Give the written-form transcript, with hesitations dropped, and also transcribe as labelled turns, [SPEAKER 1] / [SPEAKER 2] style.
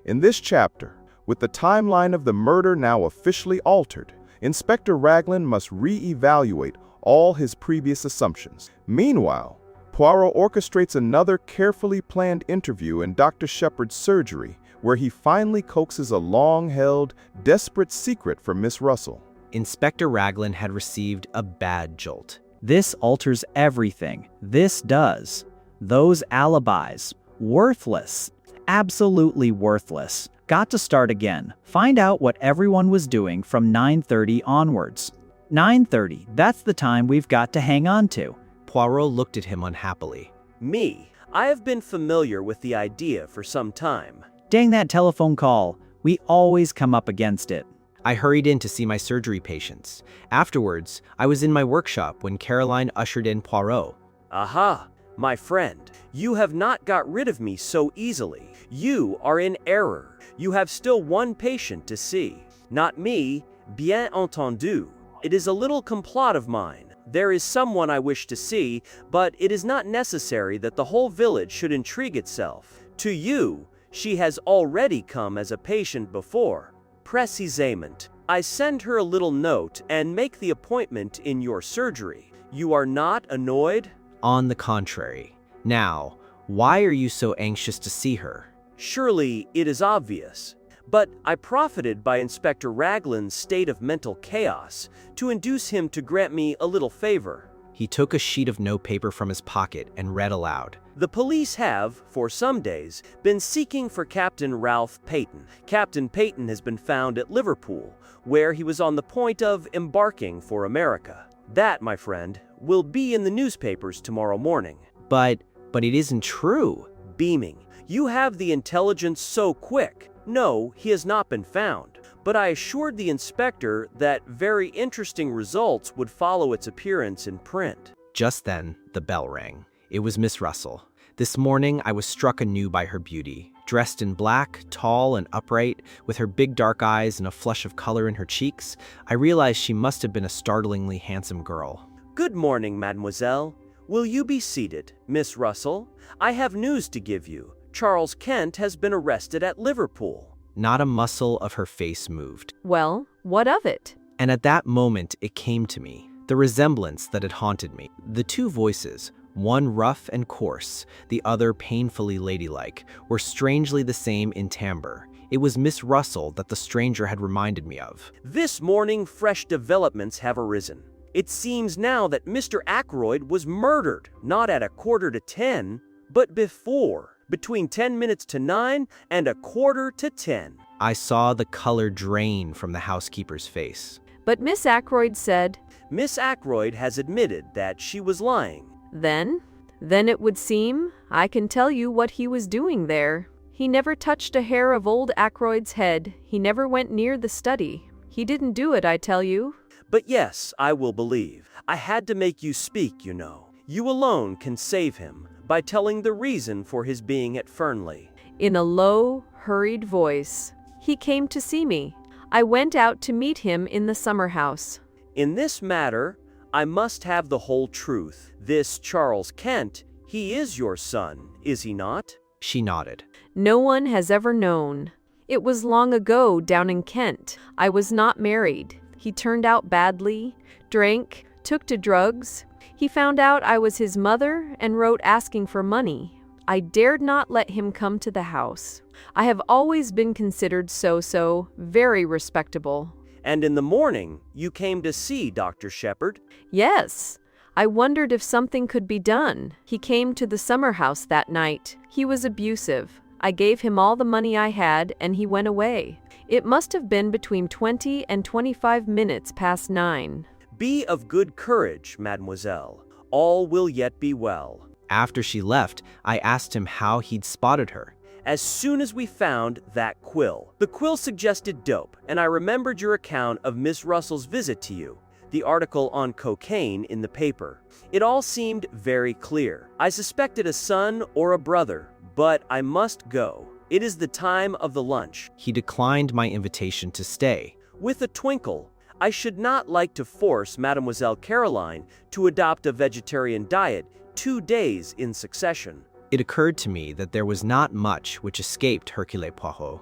[SPEAKER 1] In this chapter, with the timeline of the murder now officially altered, Inspector Raglan must re-evaluate all his previous assumptions. Meanwhile, Poirot orchestrates another carefully planned interview in Dr. Shepard's surgery, where he finally coaxes a long-held, desperate secret from Miss Russell.
[SPEAKER 2] Inspector Raglan had received a bad jolt. This alters everything. This does. Those alibis. Worthless. Absolutely worthless. Got to start again. Find out what everyone was doing from 9:30 onwards. 9:30, that's the time we've got to hang on to.
[SPEAKER 3] Poirot looked at him unhappily.
[SPEAKER 4] Me? I have been familiar with the idea for some time.
[SPEAKER 2] Dang that telephone call. We always come up against it.
[SPEAKER 3] I hurried in to see my surgery patients. Afterwards, I was in my workshop when Caroline ushered in Poirot.
[SPEAKER 4] Aha, my friend, you have not got rid of me so easily. You are in error. You have still one patient to see. Not me, bien entendu. It is a little complot of mine. There is someone I wish to see, but it is not necessary that the whole village should intrigue itself. To you, she has already come as a patient before. Précisément. I send her a little note and make the appointment in your surgery. You are not annoyed?
[SPEAKER 3] On the contrary. Now, why are you so anxious to see her?
[SPEAKER 4] Surely it is obvious. But I profited by Inspector Raglan's state of mental chaos to induce him to grant me a little favor.
[SPEAKER 3] He took a sheet of notepaper from his pocket and read aloud.
[SPEAKER 4] The police have, for some days, been seeking for Captain Ralph Peyton. Captain Peyton has been found at Liverpool, where he was on the point of embarking for America. That, my friend, will be in the newspapers tomorrow morning.
[SPEAKER 3] But it isn't true.
[SPEAKER 4] Beaming. You have the intelligence so quick. No, he has not been found. But I assured the inspector that very interesting results would follow its appearance in print.
[SPEAKER 3] Just then, the bell rang. It was Miss Russell. This morning, I was struck anew by her beauty. Dressed in black, tall and upright, with her big dark eyes and a flush of color in her cheeks, I realized she must have been a startlingly handsome girl.
[SPEAKER 4] Good morning, mademoiselle. Will you be seated, Miss Russell? I have news to give you. Charles Kent has been arrested at Liverpool.
[SPEAKER 3] Not a muscle of her face moved.
[SPEAKER 5] Well, what of it?
[SPEAKER 3] And at that moment, it came to me. The resemblance that had haunted me. The two voices, one rough and coarse, the other painfully ladylike, were strangely the same in timbre. It was Miss Russell that the stranger had reminded me of.
[SPEAKER 4] This morning, fresh developments have arisen. It seems now that Mr. Ackroyd was murdered, not at 9:45, but before. Between 10 minutes to 9 and 9:45.
[SPEAKER 3] I saw the color drain from the housekeeper's face.
[SPEAKER 5] But Miss Ackroyd said,
[SPEAKER 4] Miss Ackroyd has admitted that she was lying.
[SPEAKER 5] Then it would seem I can tell you what he was doing there. He never touched a hair of old Ackroyd's head. He never went near the study. He didn't do it, I tell you.
[SPEAKER 4] But yes, I will believe. I had to make you speak, you know. You alone can save him by telling the reason for his being at Fernley.
[SPEAKER 5] In a low, hurried voice. He came to see me. I went out to meet him in the summer house.
[SPEAKER 4] In this matter, I must have the whole truth. This Charles Kent, he is your son, is he not?
[SPEAKER 3] She nodded.
[SPEAKER 5] No one has ever known. It was long ago down in Kent. I was not married. He turned out badly, drank, took to drugs. He found out I was his mother and wrote asking for money. I dared not let him come to the house. I have always been considered so very respectable.
[SPEAKER 4] And in the morning, you came to see Dr. Shepard?
[SPEAKER 5] Yes. I wondered if something could be done. He came to the summer house that night. He was abusive. I gave him all the money I had and he went away. It must have been between 20 and 25 minutes past 9.
[SPEAKER 4] Be of good courage, mademoiselle. All will yet be well.
[SPEAKER 3] After she left, I asked him how he'd spotted her.
[SPEAKER 4] As soon as we found that quill. The quill suggested dope, and I remembered your account of Miss Russell's visit to you, the article on cocaine in the paper. It all seemed very clear. I suspected a son or a brother, but I must go. It is the time of the lunch.
[SPEAKER 3] He declined my invitation to stay.
[SPEAKER 4] With a twinkle, I should not like to force Mademoiselle Caroline to adopt a vegetarian diet 2 days in succession.
[SPEAKER 3] It occurred to me that there was not much which escaped Hercule Poirot.